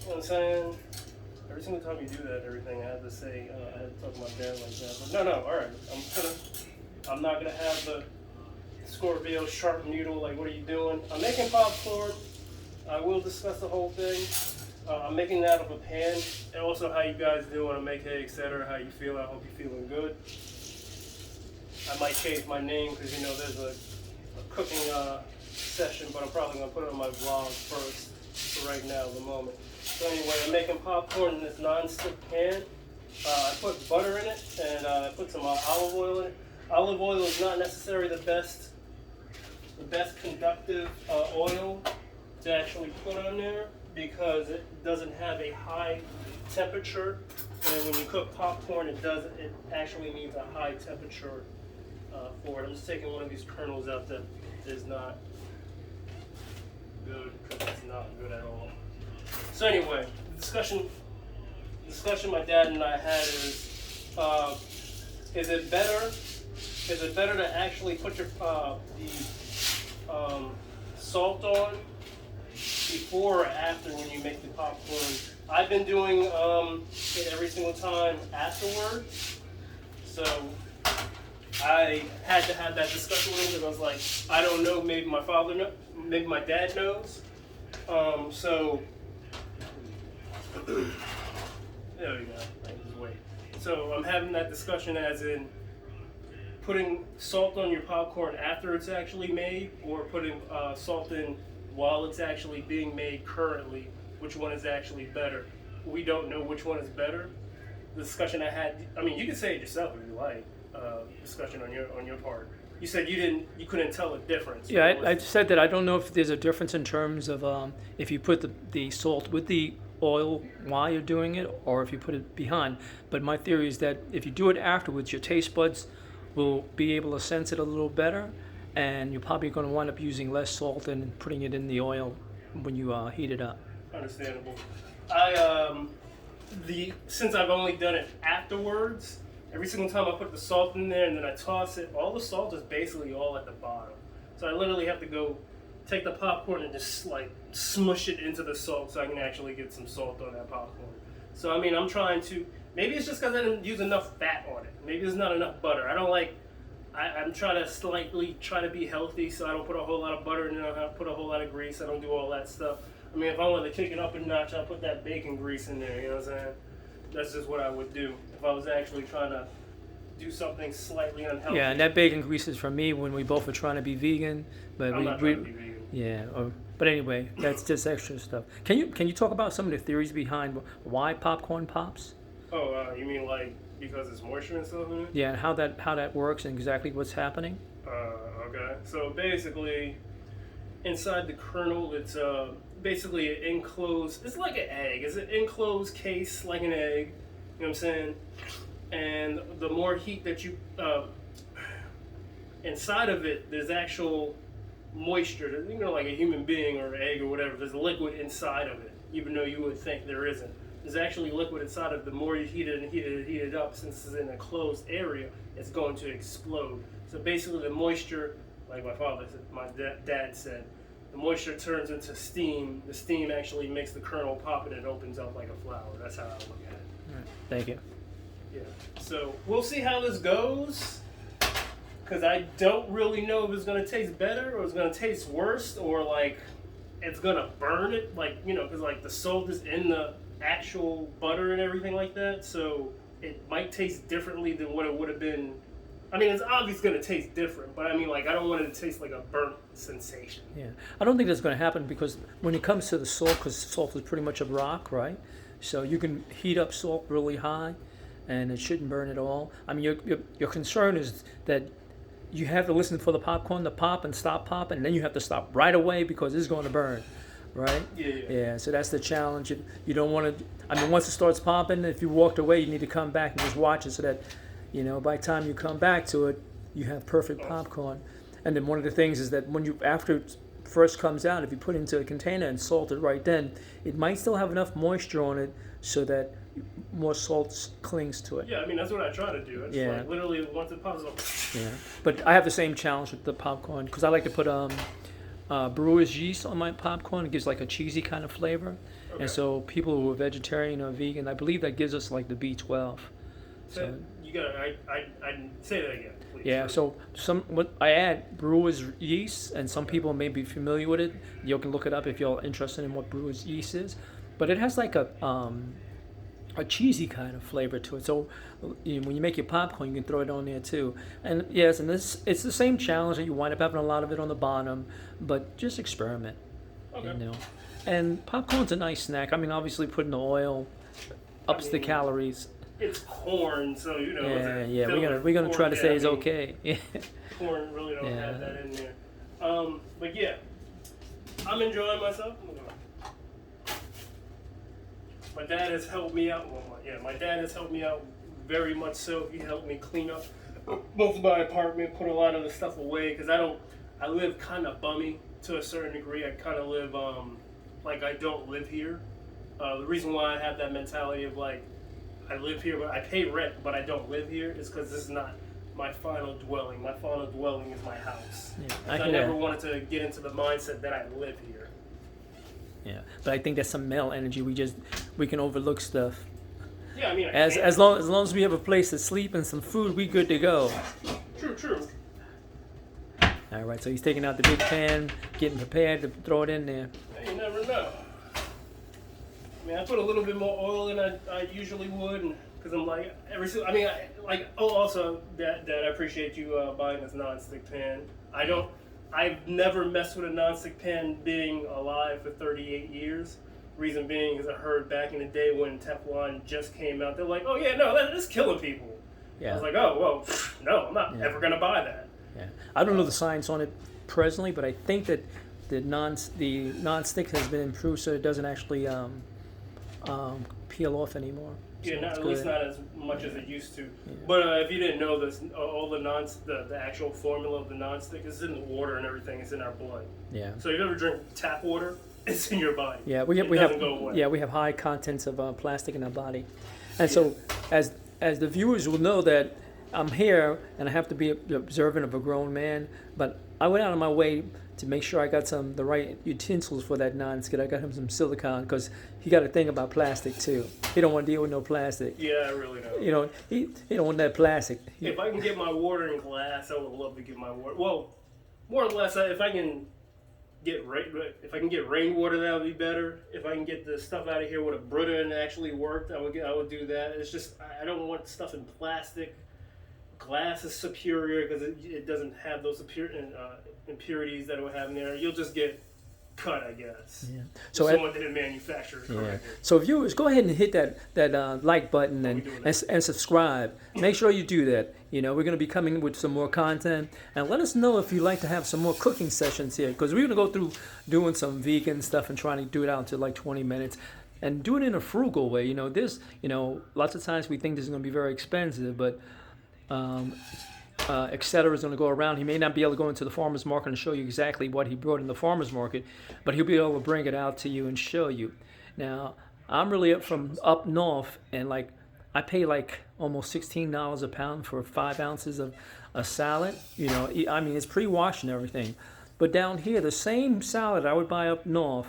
know what I'm saying? Every single time you do that, everything I had to say, I had to talk to my dad like that. But no, all right. I'm not gonna have the Scorpio sharp needle. Like, what are you doing? I'm making popcorn. I will discuss the whole thing. I'm making that out of a pan, and also how you guys doing. I make hay, etc. How you feel? I hope you're feeling good. I might change my name because there's a cooking session, but I'm probably gonna put it on my vlog first. For right now, the moment. So anyway, I'm making popcorn in this non-stick pan. I put butter in it, and I put some olive oil in it. Olive oil is not necessarily the best conductive oil to actually put on there because it doesn't have a high temperature. And when you cook popcorn, it actually needs a high temperature for it. I'm just taking one of these kernels out that is not good because it's not good at all. So anyway, the discussion my dad and I had is it better to actually put your salt on before or after when you make the popcorn? I've been doing it every single time afterwards. So I had to have that discussion with him because I was like, I don't know, maybe my father knows, maybe my dad knows. So there we go. I can just wait. So I'm having that discussion as in putting salt on your popcorn after it's actually made, or putting salt in while it's actually being made currently. Which one is actually better? We don't know which one is better. The discussion I had. I mean, you can say it yourself if you like. Discussion on your part. You said you couldn't tell a difference. Yeah, I said that I don't know if there's a difference in terms of if you put the salt with the oil while you're doing it, or if you put it behind. But my theory is that if you do it afterwards, your taste buds will be able to sense it a little better, and you're probably going to wind up using less salt and putting it in the oil when you heat it up. Understandable. Since I've only done it afterwards, every single time I put the salt in there and then I toss it, all the salt is basically all at the bottom. So I literally have to go take the popcorn and just like smush it into the salt so I can actually get some salt on that popcorn. So I mean, I'm trying to, maybe it's just because I didn't use enough fat on it. Maybe there's not enough butter. I'm trying to slightly try to be healthy, so I don't put a whole lot of butter in it. I don't put a whole lot of grease. I don't do all that stuff. I mean, if I wanted to kick it up a notch, I'd put that bacon grease in there, you know what I'm saying? That's just what I would do if I was actually trying to do something slightly unhealthy. Yeah, and that bacon grease is from me when we both were trying to be vegan. But I'm not trying to be vegan. Yeah, but anyway, that's just extra stuff. Can you talk about some of the theories behind why popcorn pops? Oh, you mean like because it's moisture and stuff in it? Yeah, and how that works and exactly what's happening? Okay. So basically, inside the kernel, it's basically an enclosed. It's like an egg. It's an enclosed case, like an egg. You know what I'm saying? And the more heat that you inside of it, there's actual moisture. Like a human being or an egg or whatever. There's liquid inside of it, even though you would think there isn't. There's actually liquid inside of it. The more you heat it and heat it up, since it's in a closed area, it's going to explode. So basically, the moisture, like my dad said, the moisture turns into steam. The steam actually makes the kernel pop and it opens up like a flower. That's how I look at it. All right. Thank you. Yeah. So we'll see how this goes, because I don't really know if it's going to taste better or it's going to taste worse, or like it's going to burn it, because like the salt is in the actual butter and everything like that, so it might taste differently than what it would have been. I mean, it's obviously going to taste different, but I mean, like, I don't want it to taste like a burnt sensation. Yeah, I don't think that's going to happen because when it comes to the salt, because salt is pretty much a rock, right? So you can heat up salt really high, and it shouldn't burn at all. I mean, your concern is that you have to listen for the popcorn to pop and stop popping, and then you have to stop right away because it's going to burn. Right? Yeah, so that's the challenge. You don't want to, I mean, once it starts popping, if you walked away, you need to come back and just watch it so that, by the time you come back to it, you have perfect popcorn. And then one of the things is that after it first comes out, if you put it into a container and salt it right then, it might still have enough moisture on it so that more salt clings to it. Yeah, I mean, that's what I try to do. It's like literally once it pops up. Yeah, but I have the same challenge with the popcorn because I like to put brewer's yeast on my popcorn. It gives like a cheesy kind of flavor. Okay. And so people who are vegetarian or vegan, I believe that gives us like the B12. So you gotta, I say that again, please. Yeah, so what I add brewer's yeast, and some people may be familiar with it. You can look it up if you're interested in what brewer's yeast is, but it has like a cheesy kind of flavor to it. So when you make your popcorn, you can throw it on there too. And yes, and it's the same challenge that you wind up having a lot of it on the bottom, but just experiment. Okay. You know, and popcorn's a nice snack. I mean, obviously putting the oil ups the calories. It's corn, so you know. Yeah. We're gonna try to say it's okay. Yeah. Corn really don't have that in there. But yeah, I'm enjoying myself. My dad has helped me out. My dad has helped me out very much so. He helped me clean up most of my apartment, put a lot of the stuff away because I live kind of bummy to a certain degree. I kind of live like I don't live here. The reason why I have that mentality of like I live here, but I pay rent, but I don't live here is because this is not my final dwelling. My final dwelling is my house. Yeah, I never wanted to get into the mindset that I live here. Yeah, but I think that's some male energy. We can overlook stuff. Yeah, I mean, as long as we have a place to sleep and some food, we good to go. True. All right, so he's taking out the big pan, getting prepared to throw it in there. You never know. I mean, I put a little bit more oil than I usually would, because I'm like also that I appreciate you buying this nonstick pan. I've never messed with a nonstick pan being alive for 38 years. Reason being is I heard back in the day when Teflon just came out, they're like, oh yeah, no, that's killing people. Yeah. I was like, oh, well, no, I'm not ever going to buy that. Yeah. I don't know the science on it presently, but I think that the non-stick has been improved so it doesn't actually peel off anymore. So yeah, at least not as much as it used to. Yeah. But if you didn't know this, all the actual formula of the non-stick is in the water and everything. It's in our blood. Yeah. So if you ever drink tap water, it's in your body. Yeah, we have high contents of plastic in our body, and so as the viewers will know that I'm here and I have to be observant of a grown man, but I went out of my way to make sure I got the right utensils for that non-skid. I got him some silicone because he got a thing about plastic too. He don't want to deal with no plastic. Yeah, I really don't. You know, he don't want that plastic. If I can get my water in glass, I would love to get my water. Well, more or less, if I can get rainwater, that would be better. If I can get the stuff out of here with a Brita and actually worked, I would do that. It's just I don't want stuff in plastic. Glass is superior because it doesn't have those impurities that it would have in there. You'll just get cut, I guess. Yeah. So someone didn't manufacture it correctly. So viewers, go ahead and hit that like button and subscribe. Make sure you do that. You know, we're going to be coming with some more content, and let us know if you'd like to have some more cooking sessions here, because we're going to go through doing some vegan stuff and trying to do it out to like 20 minutes. And do it in a frugal way. You know, lots of times we think this is going to be very expensive, but etc. is going to go around. He may not be able to go into the farmer's market and show you exactly what he brought in the farmer's market, but he'll be able to bring it out to you and show you. Now, I'm really from up north, and like I pay like almost $16 a pound for 5 ounces of a salad. You know, I mean, it's pre-washed and everything. But down here, the same salad I would buy up north,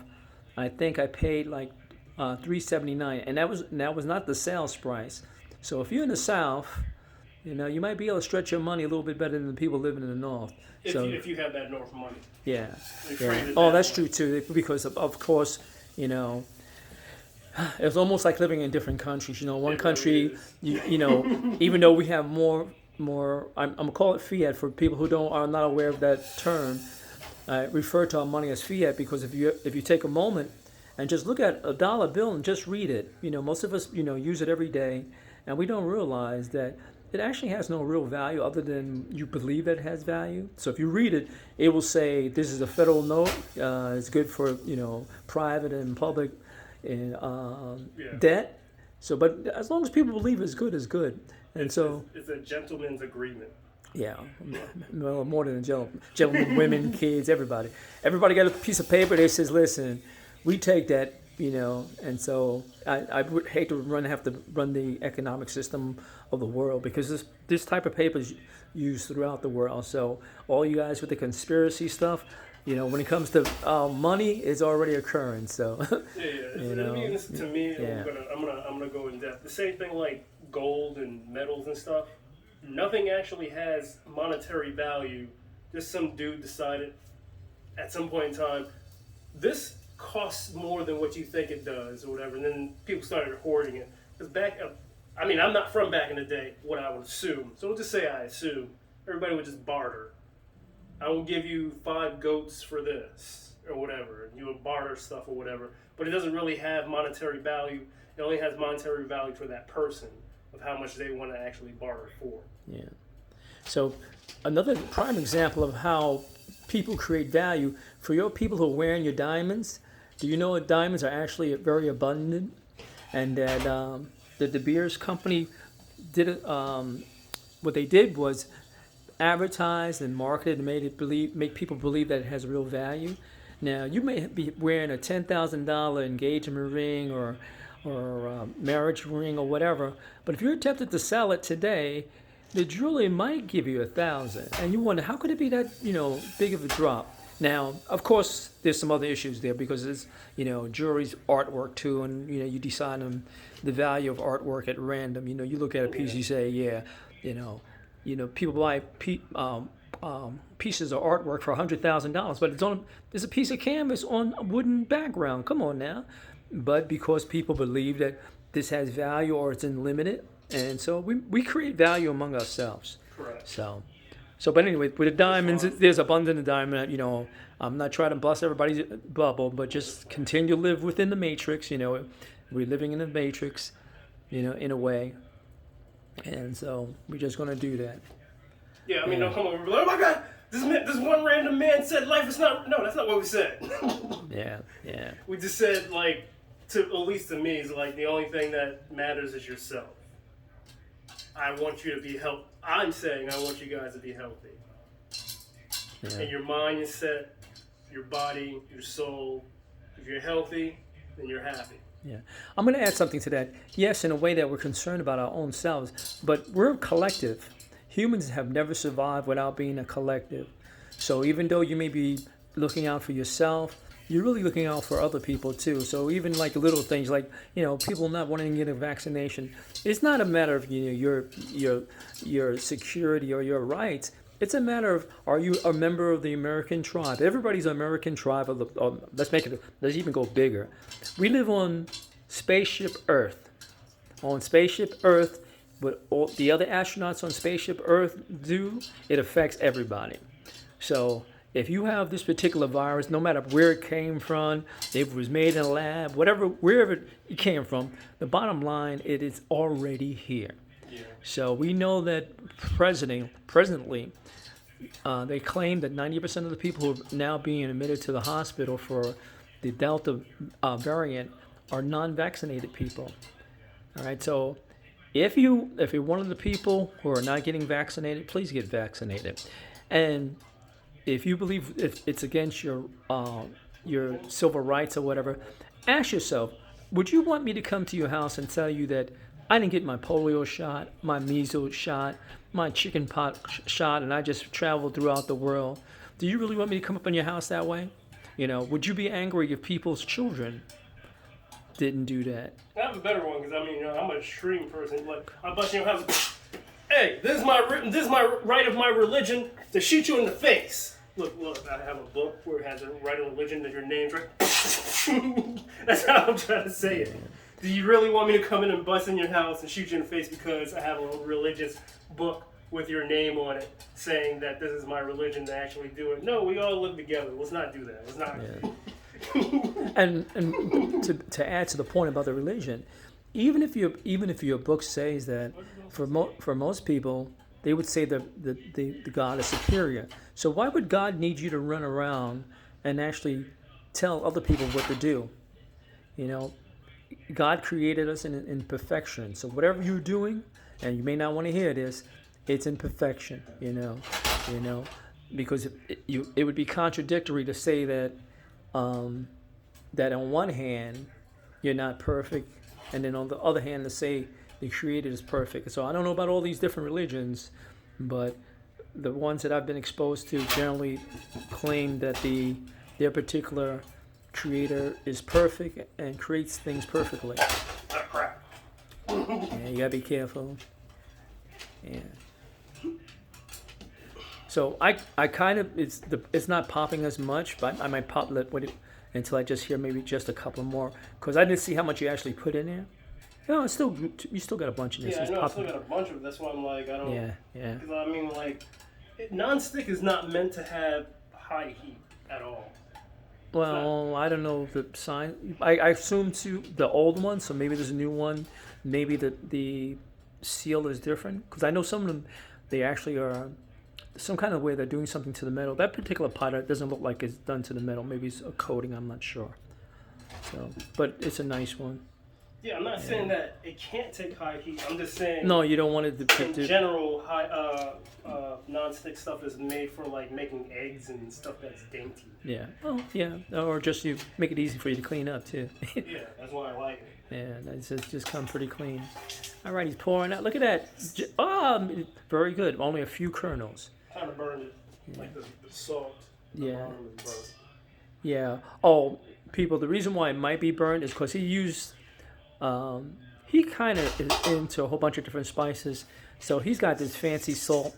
I think I paid like $3.79, and that was not the sales price. So if you're in the South, you know, you might be able to stretch your money a little bit better than the people living in the North. If you have that North money. Yeah. Oh, that's true too. Because of course, you know, it's almost like living in different countries. You know, one country, you know, even though we have more. I'm gonna call it fiat for people who are not aware of that term. I refer to our money as fiat because if you take a moment and just look at a dollar bill and just read it, you know, most of us, you know, use it every day, and we don't realize that it actually has no real value other than you believe that it has value. So if you read it, it will say this is a federal note. It's good for, you know, private and public debt. So, but as long as people believe it's good, And it's a gentleman's agreement. Yeah, well, more than a gentlemen, women, kids, everybody. Everybody got a piece of paper that says, listen, we take that, you know, and so I would hate to have to run the economic system of the world because this type of paper is used throughout the world. So all you guys with the conspiracy stuff, when it comes to money, it's already occurring. So, I mean, to me, yeah. I'm gonna go in depth. The same thing like gold and metals and stuff. Nothing actually has monetary value. Just some dude decided at some point in time, this costs more than what you think it does, or whatever. And then people started hoarding it. Because I'm not from back in the day. What I would assume. So we'll just say I assume everybody would just barter. I will give you 5 goats for this, or whatever. And you would barter stuff or whatever. But it doesn't really have monetary value. It only has monetary value for that person of how much they want to actually barter for. Yeah. So another prime example of how people create value for your people who are wearing your diamonds. Do you know that diamonds are actually very abundant, and that the De Beers company did it? What they did was advertised and marketed and make people believe that it has real value. Now you may be wearing a $10,000 engagement ring or marriage ring or whatever, but if you're tempted to sell it today, the jeweler might give you $1,000, and you wonder how could it be that big of a drop. Now, of course, there's some other issues there because it's jewelry's artwork too, and you decide on the value of artwork at random. You look at a piece, you say, people buy pieces of artwork for $100,000, but it's a piece of canvas on a wooden background. Come on now, but because people believe that this has value or it's unlimited. And so we create value among ourselves. Correct. But anyway, with the diamonds, there's abundant of diamond. I'm not trying to bust everybody's bubble, but just continue to live within the matrix. We're living in the matrix, in a way. And so we're just going to do that. Yeah, I mean, don't come over and be like, oh my God, this one random man said life is not... No, that's not what we said. Yeah. We just said, at least to me, is the only thing that matters is yourself. I want you to be healthy. I'm saying I want you guys to be healthy. Yeah. And your mind is set, your body, your soul. If you're healthy, then you're happy. Yeah. I'm going to add something to that. Yes, in a way that we're concerned about our own selves, but we're a collective. Humans have never survived without being a collective. So even though you may be looking out for yourself, you're really looking out for other people too. So even little things like people not wanting to get a vaccination, it's not a matter of your security or your rights. It's a matter of, are you a member of the American tribe? Everybody's an American tribe. Let's even go bigger. We live on Spaceship Earth. On Spaceship Earth, what all the other astronauts on Spaceship Earth do, it affects everybody. So if you have this particular virus, no matter where it came from, if it was made in a lab, wherever it came from, the bottom line, it is already here. Yeah. So we know that presently, they claim that 90% of the people who are now being admitted to the hospital for the Delta variant are non-vaccinated people. All right, so if you're one of the people who are not getting vaccinated, please get vaccinated. And if you believe it's against your civil rights or whatever, ask yourself, would you want me to come to your house and tell you that I didn't get my polio shot, my measles shot, my chicken pox shot, and I just traveled throughout the world? Do you really want me to come up in your house that way? Would you be angry if people's children didn't do that? I have a better one because I'm an extreme person. I bust in your house. Hey, this is my right of my religion to shoot you in the face. Look, I have a book where it has a right of religion that your name's right. That's how I'm trying to say it. Do you really want me to come in and bust in your house and shoot you in the face because I have a religious book with your name on it saying that this is my religion to actually do it? No, we all live together. Let's not do that. Let's not. Yeah. and to add to the point about the religion, even if your book says that for most people, they would say the God is superior. So why would God need you to run around and actually tell other people what to do? God created us in perfection. So whatever you're doing, and you may not want to hear this, it's in perfection. Because it would be contradictory to say that that on one hand you're not perfect, and then on the other hand to say the Creator is perfect. So I don't know about all these different religions, but the ones that I've been exposed to generally claim that their particular creator is perfect and creates things perfectly. Ah, crap. Yeah, you gotta be careful. Yeah. So I kind of it's not popping as much, but I might pop until I just hear maybe just a couple more because I didn't see how much you actually put in there. No, it's still you still got a bunch in this. Yeah, I It's know. I still popping. got a bunch of it. That's why I'm like, I don't. Yeah. Because I mean, like, non-stick is not meant to have high heat at all. Well, I don't know the sign. I assume to the old one, so maybe there's a new one. Maybe the seal is different because I know some of them they actually are some kind of way they're doing something to the metal. That particular pot doesn't look like it's done to the metal. Maybe it's a coating. I'm not sure. So, but it's a nice one. Yeah, I'm not saying that it can't take high heat. I'm just saying. No, you don't want it to. In general, non-stick stuff is made for like making eggs and stuff that's dainty. Yeah. Oh, yeah. Or just you make it easy for you to clean up too. Yeah, that's why I like it. Yeah, it's just come pretty clean. All right, he's pouring out. Look at that. Very good. Only a few kernels. Kind of burned it, like the salt. The Yeah. bottom is burnt. Yeah. Oh, people, the reason why it might be burned is because he used. He kind of is into a whole bunch of different spices. So he's got this fancy salt.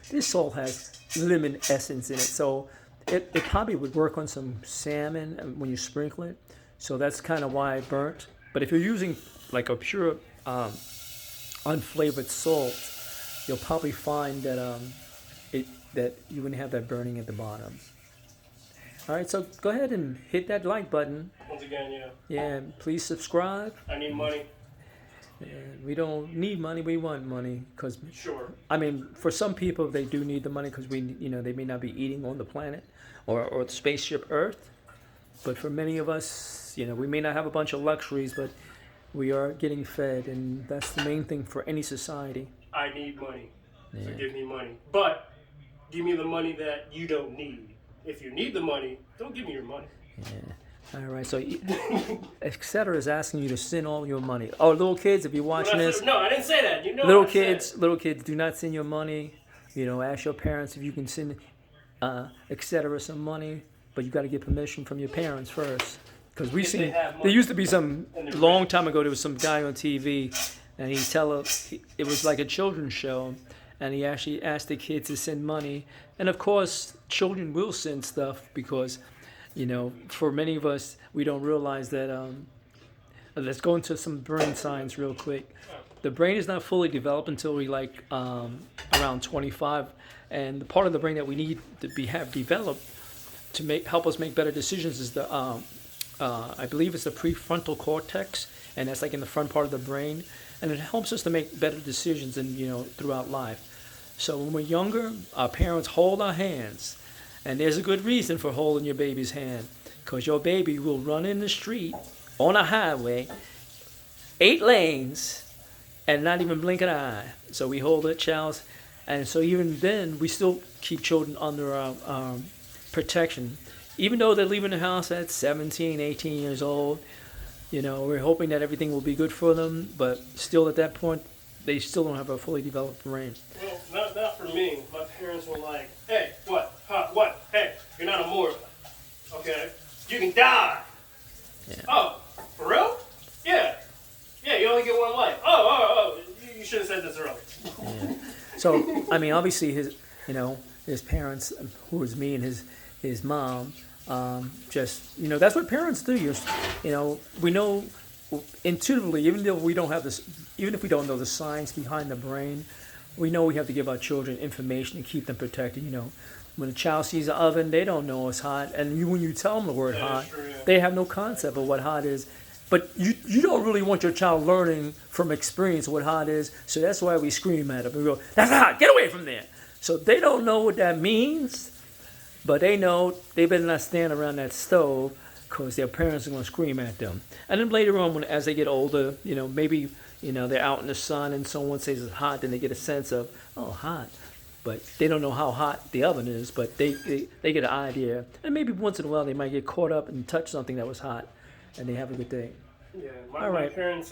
This salt has lemon essence in it. So it probably would work on some salmon when you sprinkle it. So that's kind of why it burnt. But if you're using like a pure unflavored salt, you'll probably find that that you wouldn't have that burning at the bottom. All right, so go ahead and hit that like button. Once again, yeah. Yeah, and please subscribe. I need money. And we don't need money; we want money. Cause Sure. I mean, for some people, they do need the money because they may not be eating on the planet or the spaceship Earth. But for many of us, we may not have a bunch of luxuries, but we are getting fed, and that's the main thing for any society. I need money. Yeah. So give me money. But give me the money that you don't need. If you need the money, don't give me your money. Yeah. All right. So, etc. is asking you to send all your money. Oh, little kids, if you're watching this, No, I didn't say that. You know. little what I kids, do not send your money. Ask your parents if you can send, etc. some money, but you got to get permission from your parents first. Because we If they seen have money there used to be some and they're long rich. time ago. There was some guy on TV, and it was like a children's show, and he actually asked the kids to send money. And of course, children will send stuff because, for many of us, we don't realize that. Let's go into some brain science real quick. The brain is not fully developed until we around 25, and the part of the brain that we need to have developed to help us make better decisions is the I believe it's the prefrontal cortex, and that's like in the front part of the brain, and it helps us to make better decisions throughout life. So when we're younger, our parents hold our hands, and there's a good reason for holding your baby's hand, because your baby will run in the street on a highway, 8 lanes, and not even blink an eye. So we hold that child's, and so even then we still keep children under our protection. Even though they're leaving the house at 17, 18 years old, we're hoping that everything will be good for them, but still at that point, they still don't have a fully developed brain. Well, not for me. My parents were like, hey, what? Huh, what? Hey, you're not a mortal. Okay? You can die. Yeah. Oh, for real? Yeah. Yeah, you only get one life. Oh. You should have said this earlier. Yeah. So, I mean, obviously his parents, who was me and his mom, that's what parents do. We know intuitively, even if we don't know the science behind the brain, we know we have to give our children information and keep them protected. When a child sees an oven, they don't know it's hot, and when you tell them the word hot, they have no concept of what hot is. But you don't really want your child learning from experience what hot is, so that's why we scream at them. We go, "That's hot! Get away from there!" So they don't know what that means, but they know they better not stand around that stove because their parents are going to scream at them. And then later on, as they get older, maybe they're out in the sun and someone says it's hot, then they get a sense of, oh, hot. But they don't know how hot the oven is, but they get an idea. And maybe once in a while they might get caught up and touch something that was hot, and they have a good day. Yeah, All my right. parents,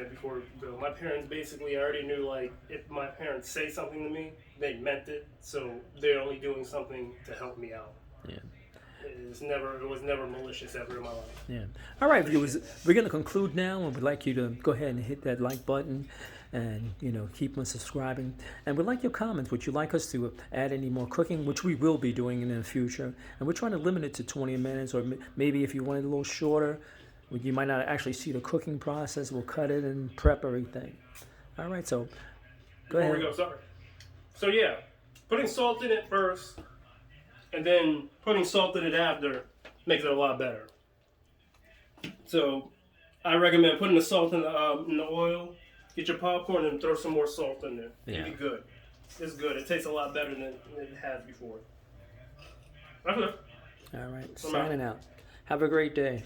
before we go, my parents basically already knew, like, if my parents say something to me, they meant it, so they're only doing something to help me out. Yeah. It was never malicious ever in my life. Yeah. All right, viewers. Appreciate that. We're going to conclude now, and we'd like you to go ahead and hit that like button, and keep on subscribing. And we'd like your comments. Would you like us to add any more cooking, which we will be doing in the future? And we're trying to limit it to 20 minutes, or maybe if you want it a little shorter, you might not actually see the cooking process. We'll cut it and prep everything. All right. So go Before ahead. we go, sorry. So yeah, putting salt in it first, and then putting salt in it after makes it a lot better. So I recommend putting the salt in the oil. Get your popcorn and throw some more salt in there. Yeah. It'll be good. It's good. It tastes a lot better than it has before. That's it. All right. Signing out. Have a great day.